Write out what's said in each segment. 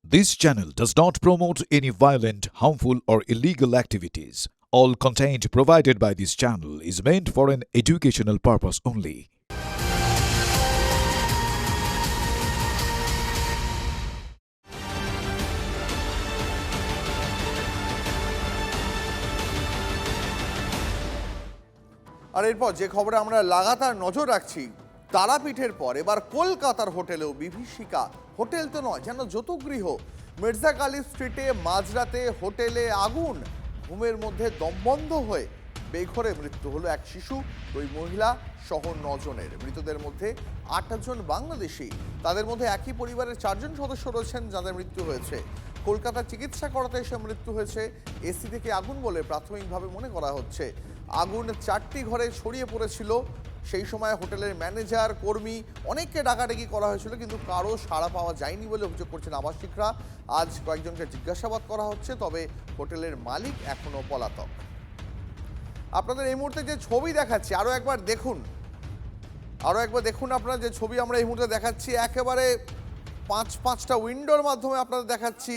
This channel does not promote any violent, harmful, or illegal activities. All content provided by this channel is meant for an educational purpose only. আর এরপর যে খবরে আমরা লাগাতার নজর রাখছি, তারাপীঠের পর এবার কলকাতার হোটেলেও বিভীষিকা। হোটেল তো নয়, যেন যতগৃহ। মির্জা কালী স্ট্রিটে মাঝরাতে হোটেলে আগুন, ঘুমের মধ্যে দমবন্ধ হয়ে বেঘরে মৃত্যু হলো এক শিশু, 2 মহিলা সহ 9 জনের। মৃতদের মধ্যে 8 জন বাংলাদেশি, তাদের মধ্যে একই পরিবারের 4 জন সদস্য রয়েছেন যাদের মৃত্যু হয়েছে। কলকাতার চিকিৎসা করাতে এসে মৃত্যু হয়েছে। এসি থেকে আগুন বলে প্রাথমিকভাবে মনে করা হচ্ছে। আগুন 4টি ঘরে ছড়িয়ে পড়েছিল। সেই সময় হোটেলের ম্যানেজার, কর্মী অনেককে ডাকাডাকি করা হয়েছিল, কিন্তু কারো সাড়া পাওয়া যায়নি বলে অভিযোগ করছেন আবাসিকরা। আজ কয়েকজনকে জিজ্ঞাসাবাদ করা হচ্ছে, তবে হোটেলের মালিক এখনো পলাতক। আপনাদের এই মুহূর্তে যে ছবি দেখাচ্ছি, আরও একবার দেখুন আপনারা যে ছবি আমরা এই মুহূর্তে দেখাচ্ছি, একেবারে 5টা উইন্ডোর মাধ্যমে আপনাদের দেখাচ্ছি।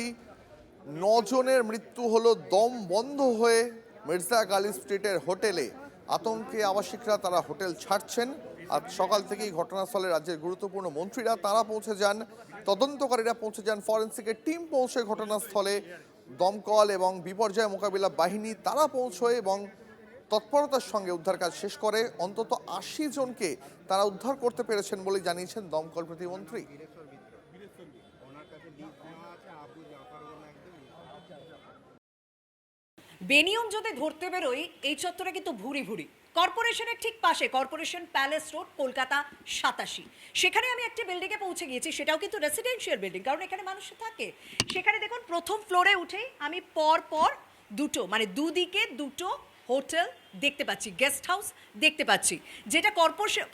9 জনের মৃত্যু হলো দম বন্ধ হয়ে মির্জা গালি স্ট্রিটের হোটেলে। আতঙ্কে আবাসিকরা, তারা হোটেল ছাড়ছেন। আজ সকাল থেকেই ঘটনাস্থলে রাজ্যের গুরুত্বপূর্ণ মন্ত্রীরা তারা পৌঁছে যান, তদন্তকারীরা পৌঁছে যান, ফরেন্সিকের টিম পৌঁছে ঘটনাস্থলে, দমকল এবং বিপর্যয় মোকাবিলা বাহিনী তারা পৌঁছয় এবং তৎপরতার সঙ্গে উদ্ধার কাজ শেষ করে। অন্তত 80 জনকে তারা উদ্ধার করতে পেরেছেন বলে জানিয়েছেন দমকল প্রতিমন্ত্রী। বেনিয়ম যদি ধরতে বেরোই, এই চত্বরে কিন্তু ভুরি ভুরি। কর্পোরেশনের ঠিক পাশে কর্পোরেশন প্যালেস রোড, কলকাতা 87। সেখানে আমি একটা বিল্ডিংয়ে পৌঁছে গিয়েছি, সেটাও কিন্তু রেসিডেন্সিয়াল বিল্ডিং, কারণ এখানে মানুষ থাকে। সেখানে দেখুন, প্রথম ফ্লোরে উঠেই আমি পর দুটো, মানে দুদিকে দুটো হোটেল দেখতে পাচ্ছি, গেস্ট হাউস দেখতে পাচ্ছি, যেটা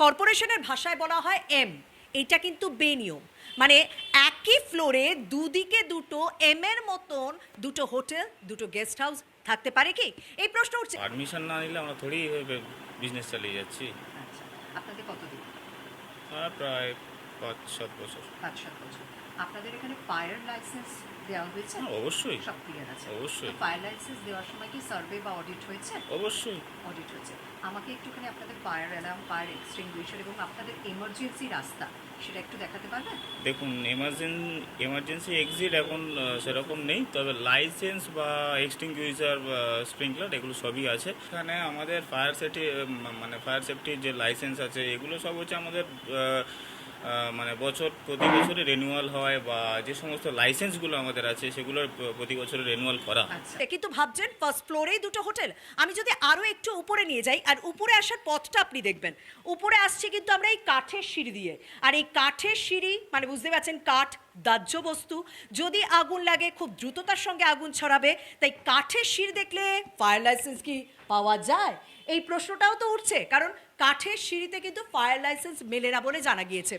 কর্পোরেশনের ভাষায় বলা হয় এম। এটা কিন্তু বেনিয়ম, মানে একই ফ্লোরে দুদিকে দুটো এম এর মতন দুটো হোটেল, দুটো গেস্ট হাউস থাকতে পারে কি? এই প্রশ্ন উঠছে। পারমিশন না নিলে আমরা থোড়ি বিজনেস চালিয়ে যাচ্ছি। আচ্ছা, আপনাদের কতদিন? প্রায় 5-7 বছর। 5-7 বছর। আপনাদের এখানে ফায়ার লাইসেন্স দেওয়া হয়েছে? অবশ্যই, সব ক্লিয়ার আছে? অবশ্যই। ফায়ার লাইসেন্স দেওয়ার সময় কি সার্ভে বা অডিট হয়েছে? অবশ্যই অডিট হয়েছে। আমাকে একটুখানি আপনাদের ফায়ার অ্যালার্ম, ফায়ার এক্সটিংগুইশার এবং আপনাদের এমার্জেন্সি রাস্তা সেটা একটু দেখাতে পারবেন? দেখুন, এমার্জেন্সি এক্সিট এখন সেরকম নেই, তবে লাইসেন্স বা এক্সটিংগুইশার বা স্প্রিংকলার এগুলো সবই আছে। এখানে আমাদের ফায়ার সেফটির যে লাইসেন্স আছে, এগুলো সব হচ্ছে আমাদের প্রতি বছরে রেনুয়াল হয়, বা যে সমস্ত লাইসেন্সগুলো আমাদের আছে সেগুলো প্রতি বছরে রেনুয়াল করা হয়। আচ্ছা, কিন্তু ভাবছেন ফার্স্ট ফ্লোরেই দুটো হোটেল। আমি যদি আরও একটু উপরে নিয়ে যাই, আর উপরে আসার পথটা আপনি দেখবেন, উপরে আসছে কিন্তু আমরা এই কাঠের সিঁড়ি দিয়ে। আর এই কাঠের সিঁড়ি মানে বুঝতে পারছেন, কাঠ দাহ্য বস্তু, যদি আগুন লাগে খুব দ্রুততার সঙ্গে আগুন ছড়াবে। তাই কাঠের সিঁড়ি দেখলে ফায়ার লাইসেন্স কি পাওয়া যায়? এই প্রশ্নটাও তো উঠছে, কারণ কাঠের সিঁড়িতে কিন্তু ফায়ার লাইসেন্স মেলে না বলে জানা গিয়েছে।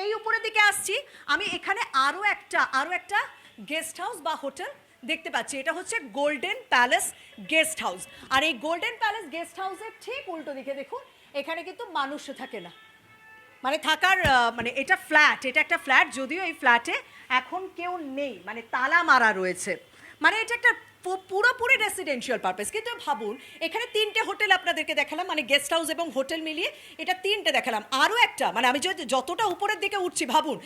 এই উপরের দিকে আসছি আমি, এখানে আরও একটা গেস্ট হাউস বা হোটেল দেখতে পাচ্ছি। এটা হচ্ছে গোল্ডেন প্যালেস গেস্ট হাউস। আর এই গোল্ডেন প্যালেস গেস্ট হাউসের ঠিক উল্টো দিকে দেখুন, এখানে কিন্তু মানুষ থাকে না, মানে থাকার এটা ফ্ল্যাট, এটা একটা ফ্ল্যাট, যদিও এই ফ্ল্যাটে এখন কেউ নেই, মানে তালা মারা রয়েছে। মানে এটা একটা পুরোপুরি রেসিডেন্সিয়াল পারপাস। কিন্তু ভাবুন, এখানে 3টে হোটেল আপনাদেরকে দেখালাম, মানে গেস্ট হাউস এবং হোটেল মিলিয়ে এটা 3টে দেখালাম। আরও একটা, মানে আমি যতটা উপরের দিকে উঠছি, ভাবুন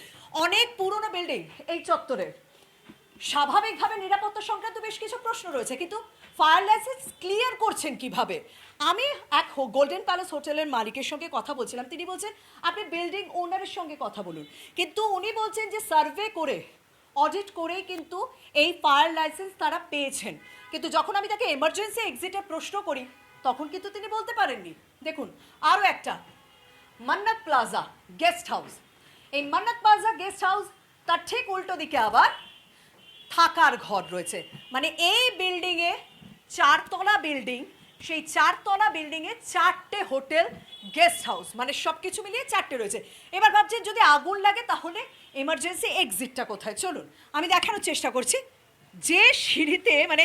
অনেক পুরনো বিল্ডিং এই চত্বরে। স্বাভাবিকভাবে নিরাপত্তা সংক্রান্ত বেশ কিছু প্রশ্ন রয়েছে, কিন্তু ফায়ার লাইসেন্স ক্লিয়ার করছেন কিভাবে? আমি এক গোল্ডেন প্যালেস হোটেলের মালিকের সঙ্গে কথা বলছিলাম, তিনি বলছেন আপনি বিল্ডিং ওনারের সঙ্গে কথা বলুন, কিন্তু উনি বলছেন যে সার্ভে করে অডিট করেই কিন্তু এই ফায়ার লাইসেন্স তারা পেয়েছেন। কিন্তু যখন আমি তাকে এমার্জেন্সি এক্সিটের প্রশ্ন করি, তখন কিন্তু তিনি বলতে পারেননি। দেখুন, আরও একটা মান্নাত প্লাজা গেস্ট হাউস। এই মান্নাত প্লাজা গেস্ট হাউস, তার ঠিক উল্টো দিকে আবার থাকার ঘর রয়েছে। মানে এই বিল্ডিংয়ে 4তলা বিল্ডিং, সেই 4তলা বিল্ডিংয়ে 4টে হোটেল, গেস্ট হাউস, মানে সব কিছু মিলিয়ে 4টে রয়েছে। এবার ভাবছেন যদি আগুন লাগে তাহলে এমার্জেন্সি এক্সিটটা কোথায়? চলুন আমি দেখানোর চেষ্টা করছি। যে সিঁড়িতে, মানে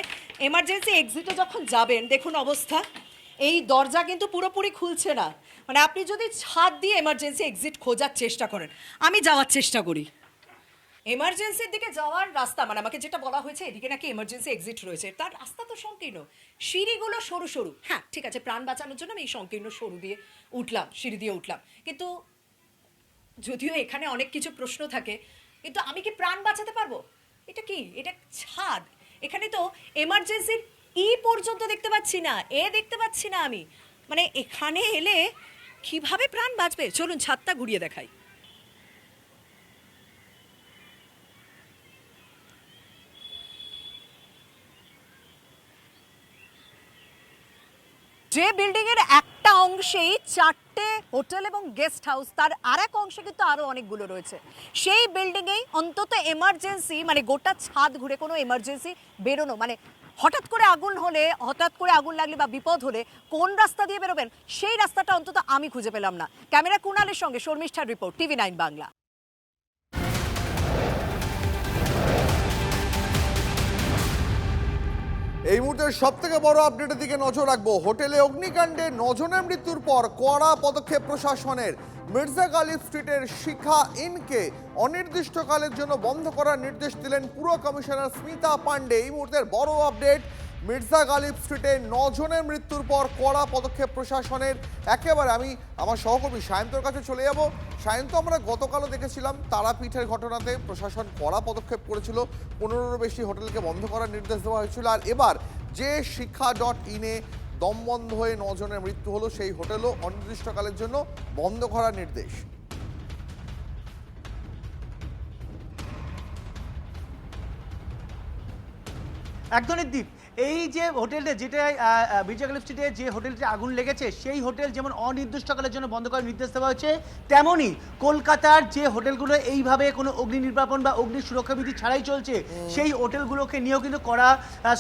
এমার্জেন্সি এক্সিটে যখন যাবেন, দেখুন অবস্থা, এই দরজা কিন্তু পুরোপুরি খুলছে না। মানে আপনি যদি ছাদ দিয়ে এমার্জেন্সি এক্সিট খোঁজার চেষ্টা করেন, আমি যাওয়ার চেষ্টা করি, এমার্জেন্সির দিকে যাওয়ার রাস্তা, মানে আমাকে যেটা বলা হয়েছে এদিকে নাকি এমার্জেন্সি এক্সিট রয়েছে, তার রাস্তা তো সংকীর্ণ, সিঁড়িগুলো সরু সরু। হ্যাঁ ঠিক আছে, প্রাণ বাঁচানোর জন্য আমি এই সংকীর্ণ সরু দিয়ে উঠলাম, সিঁড়ি দিয়ে উঠলাম, কিন্তু যদিও এখানে অনেক কিছু প্রশ্ন থাকে, কিন্তু আমি কি প্রাণ বাঁচাতে পারবো? এটা কি, এটা ছাদ, এখানে তো এমার্জেন্সির পর্যন্ত দেখতে পাচ্ছি না, দেখতে পাচ্ছি না আমি, মানে এখানে এলে কিভাবে প্রাণ বাঁচবে? চলুন ছাদটা ঘুরিয়ে দেখাই। যে বিল্ডিং এর একটা অংশেই 4টে হোটেল এবং গেস্ট হাউস, তার আরেক অংশে কিন্তু আরো অনেকগুলো রয়েছে। সেই বিল্ডিং এই অন্তত এমার্জেন্সি, মানে গোটা ছাদ ঘুরে কোনো এমার্জেন্সি বেরোনো, মানে হঠাৎ করে আগুন হলে, হঠাৎ করে আগুন লাগলে বা বিপদ হলে কোন রাস্তা দিয়ে বেরোবেন, সেই রাস্তাটা অন্তত আমি খুঁজে পেলাম না। ক্যামেরা কুণালের সঙ্গে শর্মিষ্ঠার রিপোর্ট, TV9 বাংলা। এই মুহূর্তের সব থেকে বড় আপডেটের দিকে নজর রাখবো। হোটেলে অগ্নিকাণ্ডে 9 জনের মৃত্যুর পর কড়া পদক্ষেপ প্রশাসনের। মির্জা গালিব স্ট্রিটের শিখা ইনকে অনির্দিষ্টকালের জন্য বন্ধ করার নির্দেশ দিলেন পুর কমিশনার স্মিতা পান্ডে। এই মুহূর্তের বড় আপডেট, মির্জা গালিব স্ট্রিটে 9 জনের মৃত্যুর পর কড়া পদক্ষেপ প্রশাসনের। একেবারে আমি আমার সহকর্মী সায়ন্তর কাছে চলে যাব। সায়ন্ত, আমরা গতকালও দেখেছিলাম তারাপীঠের ঘটনাতে প্রশাসন কড়া পদক্ষেপ করেছিল, 15-এরও বেশি হোটেলকে বন্ধ করার নির্দেশ দেওয়া হয়েছিল। আর এবার যে শিক্ষা.in-এ দম বন্ধ হয়ে 9 জনের মৃত্যু হলো, সেই হোটেলও অনির্দিষ্টকালের জন্য বন্ধ করার নির্দেশ। একদমই দ্বীপ, এই যে হোটেলটা, যেটা মির্জা গালিব স্ট্রিটে যে হোটেলটি আগুন লেগেছে, সেই হোটেল যেমন অনির্দিষ্টকালের জন্য বন্ধ করার নির্দেশ দেওয়া হয়েছে, তেমনই কলকাতার যে হোটেলগুলো এইভাবে কোনো অগ্নি নির্বাপন বা অগ্নি সুরক্ষা বিধি ছাড়াই চলছে, সেই হোটেলগুলোকে নিয়েও কিন্তু কড়া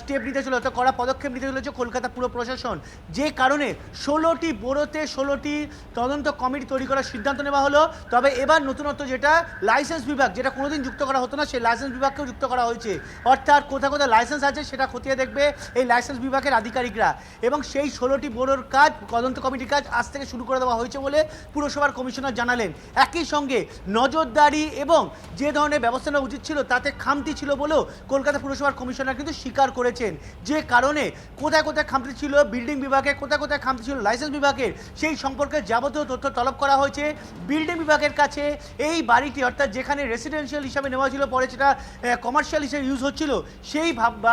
স্টেপ নিতে চলেছে, অর্থাৎ কড়া পদক্ষেপ নিতে চলেছে কলকাতা পুর প্রশাসন। যে কারণে 16টি বোরোতে 16টি তদন্ত কমিটি তৈরি করার সিদ্ধান্ত নেওয়া হলো। তবে এবার নতুনত্ব যেটা, লাইসেন্স বিভাগ, যেটা কোনোদিন যুক্ত করা হতো না, সেই লাইসেন্স বিভাগকেও যুক্ত করা হয়েছে। অর্থাৎ কোথাও কোথাও লাইসেন্স আছে সেটা খতিয়ে দেখবে এই লাইসেন্স বিভাগের আধিকারিকরা, এবং সেই 16টি বোর্ডের কাজ, তদন্ত কমিটির কাজ আজ থেকে শুরু করে দেওয়া হয়েছে বলে পুরসভার কমিশনার জানালেন। একই সঙ্গে নজরদারি এবং যে ধরনের ব্যবস্থা নেওয়া উচিত ছিল তাতে খামতি ছিল বলেও কলকাতা পুরসভার কমিশনার কিন্তু স্বীকার করেছেন। যে কারণে কোথায় কোথায় খামতি ছিল বিল্ডিং বিভাগে, কোথায় কোথায় খামতি ছিল লাইসেন্স বিভাগের, সেই সম্পর্কে যাবতীয় তথ্য তলব করা হয়েছে বিল্ডিং বিভাগের কাছে। এই বাড়িটি, অর্থাৎ যেখানে রেসিডেন্সিয়াল হিসাবে নেওয়া ছিল, পরে সেটা কমার্শিয়াল হিসেবে ইউজ হচ্ছিল, সেই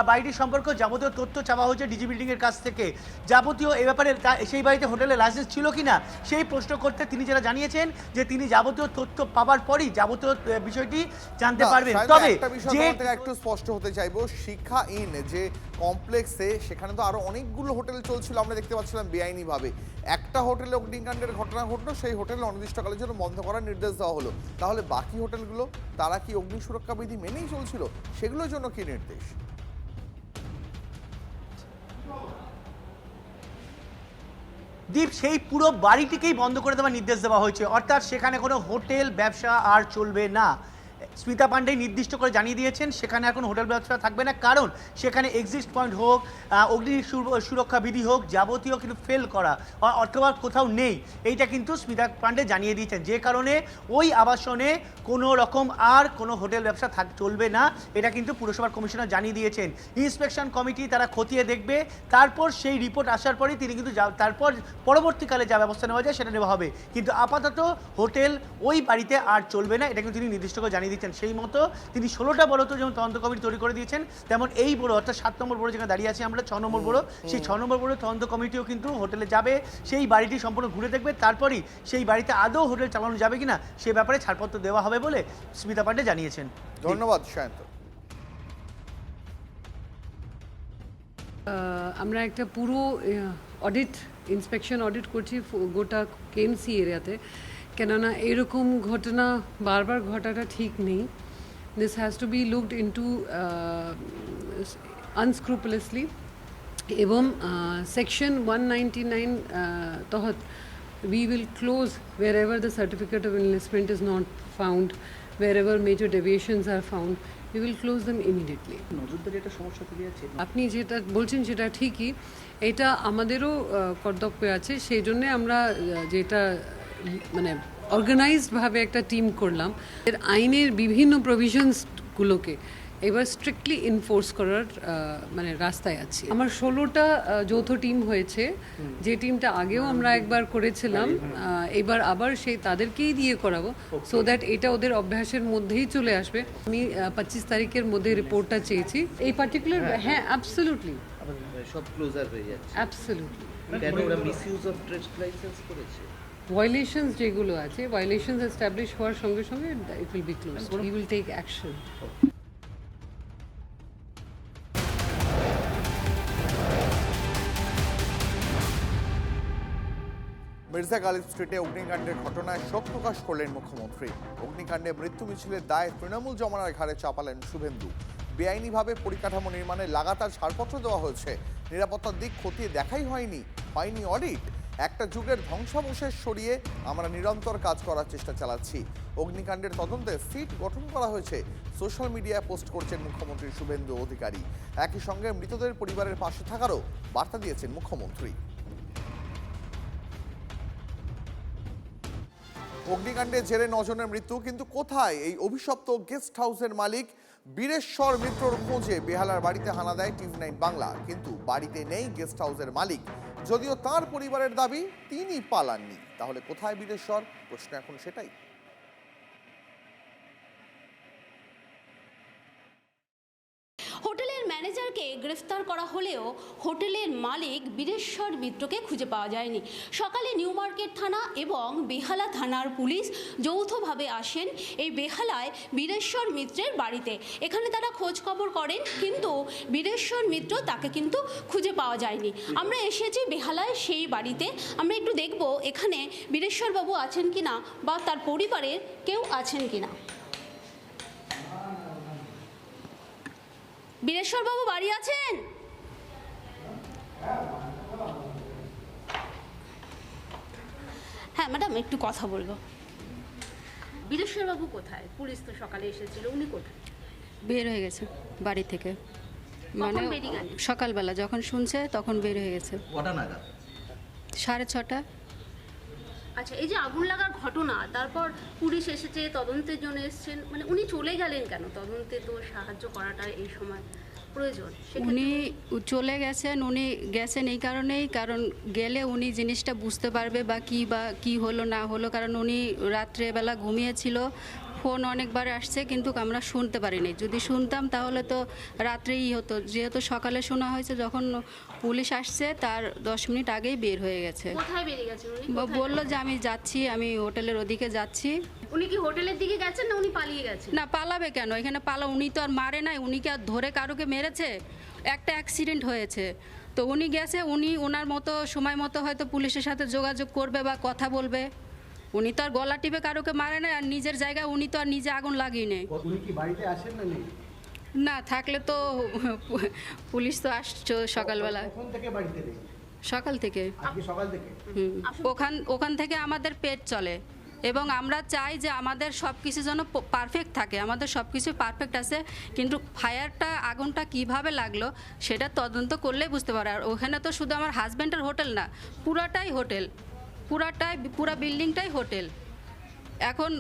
বাড়িটির সম্পর্কে যাবতীয় তথ্য চাওয়া হয়েছে ডিজি বিল্ডিংয়ের কাছ থেকে। যাবতীয় এ ব্যাপারে সেই বাড়িতে হোটেলের লাইসেন্স ছিল কিনা সেই প্রশ্ন করতে তিনি যেটা জানিয়েছেন যে তিনি যাবতীয় তথ্য পাওয়ার পরই যাবতীয় বিষয়টি জানতে পারবেন। তবে যে একটু স্পষ্ট হতে চাইবো, শিক্ষা ইন যে কমপ্লেক্সে, সেখানে তো আরো অনেকগুলো হোটেল চলছিল, আমরা দেখতে পাচ্ছিলাম বেআইনি ভাবে। একটা হোটেলে অগ্নিকাণ্ডের ঘটনা ঘটলো, সেই হোটেল অনির্দিষ্টকালের জন্য বন্ধ করার নির্দেশ দেওয়া হলো। তাহলে বাকি হোটেলগুলো, তারা কি অগ্নি সুরক্ষা বিধি মেনেই চলছিল? সেগুলোর জন্য কি নির্দেশ? দ্বীপ, সেই পুরো বাড়িটিকেই বন্ধ করে দেওয়ার নির্দেশ দেওয়া হয়েছে। অর্থাৎ সেখানে কোনো হোটেল ব্যবসা আর চলবে না। স্মিতা পান্ডে নির্দিষ্ট করে জানিয়ে দিয়েছেন সেখানে এখন হোটেল ব্যবসা থাকবে না, কারণ সেখানে এক্সিট পয়েন্ট হোক, অগ্নি সুরক্ষা বিধি হোক, যাবতীয় কিন্তু ফেল করা অথবা কোথাও নেই, এইটা কিন্তু স্মিতা পান্ডে জানিয়ে দিয়েছেন। যে কারণে ওই আবাসনে কোনো রকম আর কোনো হোটেল ব্যবসা চলবে না, এটা কিন্তু পুরসভার কমিশনার জানিয়ে দিয়েছেন। ইন্সপেকশন কমিটি তারা খতিয়ে দেখবে, তারপর সেই রিপোর্ট আসার পরেই তিনি কিন্তু তারপর পরবর্তীকালে যা ব্যবস্থা নেওয়া যায় সেটা নেওয়া হবে। কিন্তু আপাতত হোটেল ওই বাড়িতে আর চলবে না, এটা কিন্তু তিনি নির্দিষ্ট করে জানিয়ে দিচ্ছেন। সেই মতো তিনি 16টা বড়ো যেমন তদন্ত কমিটি তৈরি করে দিয়েছেন, তেমন এই বড়ো, অর্থাৎ 7 নম্বর বড়ো যেখানে দাঁড়িয়ে আছি আমরা, 6 নম্বর বড়ো, সেই 6 নম্বর বড়ো তদন্ত কমিটিও কিন্তু হোটেলে যাবে, সেই বাড়িটি সম্পূর্ণ ঘুরে দেখবে, তারপরই সেই বাড়িতে আদৌ হোটেল চালানো যাবে কিনা সে ব্যাপারে ছাড়পত্র দেওয়া হবে বলে স্মিতা পান্ডে জানিয়েছেন। ধন্যবাদ সায়ন্ত। আমরা একটা পুরো ইন্সপেকশন অডিট করছি গোটা কেএমসি এরিয়াতে, কেননা এরকম ঘটনা বারবার ঘটাটা ঠিক নেই। This has to be looked into unscrupulously, এবং সেকশন 199 তহত we will close wherever the certificate of enlistment is not found, wherever major deviations are found, we will close them immediately. নজরদারি একটা সমস্যা তৈরি আছে। আপনি যেটা বলছেন সেটা ঠিকই, এটা আমাদেরও কর্তব্য আছে, সেই জন্যে আমরা যেটা মানে অর্গানাইজডভাবে একটা টিম করলাম। এর আইনের বিভিন্ন প্রভিশনসগুলোকে এবার স্ট্রিক্টলি এনফোর্স করার মানে রাস্তায় আছি। আমার 16টা যৌথ টিম হয়েছে, যে টিমটা আগেও আমরা একবার করেছিলাম, এবার আবার সেই তাদেরকেই দিয়ে করাবো, সো দ্যাট এটা ওদের অভ্যাসের মধ্যেই চলে আসবে। আমি 25 তারিখের মধ্যে রিপোর্টটা চেয়েছি এই পার্টিকুলার। হ্যাঁ, অ্যাবসলিউটলি, সব ক্লোজার হয়ে যাচ্ছে। অ্যাবসলিউটলি। কেন ওরা মিসইউজ অফ ট্রেড লাইসেন্স করেছে? ভায়োলেশনস যেগুলো আছে, ভায়োলেশনস এস্টাবলিশ হওয়ার সঙ্গে সঙ্গে it will be closed, we will take action. Mirza Ghalib স্ট্রিটে অগ্নিকাণ্ডের ঘটনায় শোক প্রকাশ করলেন মুখ্যমন্ত্রী। অগ্নিকাণ্ডে মৃত্যু মিছিলের দায় তৃণমূল জমানার ঘাড়ে চাপালেন শুভেন্দু। বেআইনিভাবে পরিকাঠামো নির্মাণে লাগাতার ছাড়পত্র দেওয়া হয়েছে, নিরাপত্তার দিক খতিয়ে দেখাই হয়নি অডিট। একটা যুগের ধ্বংসাবশেষ সরিয়ে আমরা নিরন্তর কাজ করার চেষ্টা চালাচ্ছি। অগ্নিকাণ্ডের তদন্তে সিট গঠন করা হয়েছে, সোশ্যাল মিডিয়ায় পোস্ট করছেন মুখ্যমন্ত্রী শুভেন্দু অধিকারী। একই সঙ্গে মৃতদের পরিবারের পাশে থাকারও বার্তা দিয়েছেন মুখ্যমন্ত্রী। অগ্নিকাণ্ডে জেরে 9 জনের মৃত্যু, কিন্তু কোথায় এই অভিশপ্ত গেস্ট হাউসের মালিক বীরেশ্বর মিত্রর খোঁজে বেহালার বাড়িতে হানা দেয় TV9 বাংলা, কিন্তু বাড়িতে নেই গেস্ট হাউসের মালিক। যদিও তার পরিবারের দাবি তিনি পালাননি। তাহলে কোথায় বীরেশ্বর? প্রশ্ন এখন সেটাই। হোটেলের ম্যানেজারকে গ্রেফতার করা হলেও হোটেলের মালিক বীরেশ্বর মিত্রকে খুঁজে পাওয়া যায়নি। সকালে নিউ মার্কেট থানা এবং বেহালা থানার পুলিশ যৌথভাবে আসেন এই বেহালায় বীরেশ্বর মিত্রের বাড়িতে। এখানে তারা খোঁজ খবর করেন, কিন্তু বীরেশ্বর মিত্র তাকে কিন্তু খুঁজে পাওয়া যায়নি। আমরা এসেছি বেহালায় সেই বাড়িতে, আমরা একটু দেখব এখানে বীরেশ্বরবাবু আছেন কিনা বা তার পরিবারের কেউ আছেন কিনা। বীরেশ্বরবাবু বাড়ি আছেন? হ্যাঁ ম্যাডাম, একটু কথা বলবো। বীরেশ্বরবাবু কোথায়? পুলিশ তো সকালে এসেছিল, উনি কোথায়? বের হয়ে গেছে বাড়ি থেকে, মানে বেরিয়ে গেল? সকালবেলা যখন শুনছে তখন বের হয়ে গেছে। কটা নাগাদ? 6:30। আচ্ছা, এই যে আগুন লাগার ঘটনা, তারপর পুলিশ এসেছে, তদন্তের জন্য এসেছেন, মানে উনি চলে গেলেন কেন? তদন্তে তো সাহায্য করাটা এই সময় প্রয়োজন। উনি চলে গেছেন, উনি গেছেন এই কারণেই, কারণ গেলে উনি জিনিসটা বুঝতে পারবে বা কি হলো না হলো, কারণ উনি রাত্রেবেলা ঘুমিয়েছিল। ফোন অনেকবার আসছে কিন্তু আমরা শুনতে পারিনি। যদি শুনতাম তাহলে তো রাত্রেই হতো, যেহেতু সকালে শোনা হয়েছে। যখন পুলিশ আসছে তার 10 মিনিট আগেই বের হয়ে গেছে। কোথায় বেরিয়ে গেছেন উনি? বললো যে আমি যাচ্ছি, আমি হোটেলের ওদিকে যাচ্ছি। উনি কি হোটেলের দিকে গেছেন না উনি পালিয়ে গেছেন? না, পালাবে কেন? এখানে উনি তো আর মারে নাই, উনি কি আর ধরে কারোকে মেরেছে? একটা অ্যাক্সিডেন্ট হয়েছে, তো উনি গেছে, উনি ওনার মতো সময় মতো হয়তো পুলিশের সাথে যোগাযোগ করবে বা কথা বলবে। উনি তো আর গলা টিপে কারোকে মারে নাই, আর নিজের জায়গায় উনি তো আর নিজে আগুন লাগিয়ে নেই। উনি কি বাড়িতে আসেন না নেই? না, থাকলে তো পুলিশ তো আসছে সকালবেলা। কখন থেকে বাড়িতে নেই? সকাল থেকে। আজকে সকাল থেকে? ওখান থেকে আমাদের পেট চলে, এবং আমরা চাই যে আমাদের সব কিছু যেন পারফেক্ট থাকে। আমাদের সব কিছু পারফেক্ট আছে, কিন্তু আগুনটা কিভাবে লাগলো সেটা তদন্ত করলেই বুঝতে পারে। আর ওখানে তো শুধু আমার হাজব্যান্ডের হোটেল না, পুরা বিল্ডিংটাই হোটেল। এখন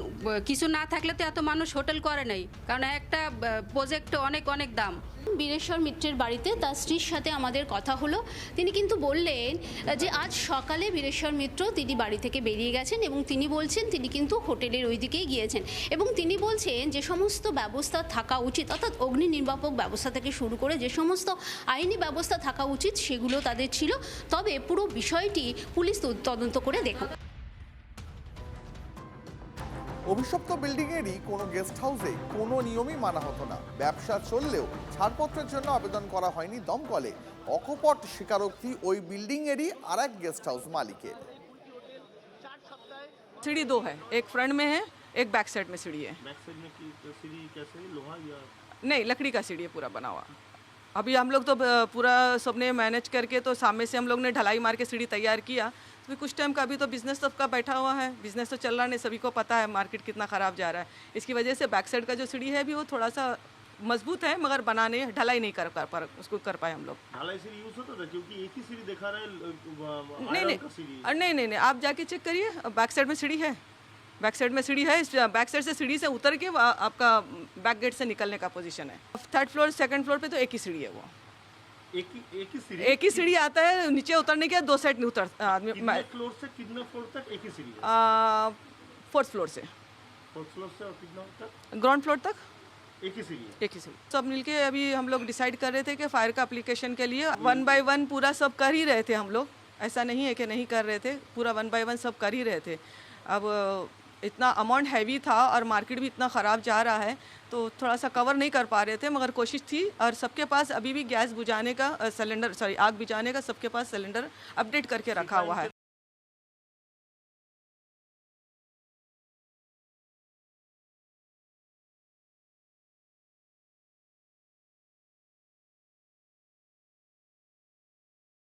কিছু না থাকলে তো এত মানুষ হোটেল করে নাই, কারণ একটা প্রজেক্টে অনেক দাম। বীরেশ্বর মিত্রের বাড়িতে তার স্ত্রীর সাথে আমাদের কথা হলো। তিনি কিন্তু বললেন যে আজ সকালে বীরেশ্বর মিত্র তিনি বাড়ি থেকে বেরিয়ে গেছেন, এবং তিনি বলছেন তিনি কিন্তু হোটেলের ওই দিকেই গিয়েছেন, এবং তিনি বলছেন যে সমস্ত ব্যবস্থা থাকা উচিত, অর্থাৎ অগ্নি নির্বাপক ব্যবস্থা থেকে শুরু করে যে সমস্ত আইনি ব্যবস্থা থাকা উচিত সেগুলো তাদের ছিল। তবে পুরো বিষয়টি পুলিশ তদন্ত করে দেখুক। অভিশপ্ত বিল্ডিংয়েরই কোনো গেস্ট হাউসে কোনো নিয়মই মানা হতো না। ব্যবসা চললেও ছাড়পত্রের জন্য আবেদন করা হয়নি দমকলে। অকপট স্বীকারোক্তি ওই বিল্ডিংয়েরই আর এক গেস্ট হাউস মালিকের। सीढ़ी 2 है, एक फ्रंट में है, एक बैक साइड में सीढ़ी है। बैक साइड में की सीढ़ी कैसे, लोहा या? नहीं, लकड़ी का सीढ़ी है पूरा बना हुआ। अभी हम लोग तो पूरा सबने मैनेज करके तो सामने से हम लोग ने ढलाई मार के सीढ़ी तैयार किया। तो कुछ टाइम का अभी तो बिजनेस सबका बैठा हुआ है, बिजनेस तो चल रहा नहीं, सभी को पता है मार्केट कितना ख़राब जा रहा है। इसकी वजह से बैक साइड का जो सीढ़ी है अभी वो थोड़ा सा मजबूत है, मगर बनाने ढलाई नहीं उसको कर पाए हम लोग। ढलाई सीढ़ी यूज होता था, क्योंकि एक ही सीढ़ी दिखा रहा है। नहीं, आप जाके चेक करिए, बैक साइड में सीढ़ी है। बैक साइड में सीढ़ी है, इस बैक साइड से सीढ़ी से उतर के आपका बैक गेट से निकलने का पोजीशन है। थर्ड फ्लोर सेकंड फ्लोर पे तो एक ही सीढ़ी है, वो एक ही सीढ़ी आता है। नीचे उतरने के 2 साइड नहीं उतर आदमी। फ्लोर से कितना फ्लोर तक एक ही सीढ़ी है? 4th फ्लोर से और कितना तक? ग्राउंड फ्लोर तक एक ही सीढ़ी है। एक ही सीढ़ी। सब मिलके अभी हम लोग डिसाइड कर रहे थे कि फायर का एप्लीकेशन के लिए 1 by 1 पूरा सब कर ही रहे थे हम लोग, ऐसा नहीं है कि नहीं कर रहे थे, पूरा 1 by 1 सब कर ही रहे थे। अब इतना अमाउंट हैवी था और मार्केट भी इतना ख़राब जा रहा है तो थोड़ा सा कवर नहीं कर पा रहे थे, मगर कोशिश थी। और सबके पास अभी भी गैस बुझाने का सिलेंडर, आग बुझाने का सबके पास सिलेंडर अपडेट करके रखा हुआ है।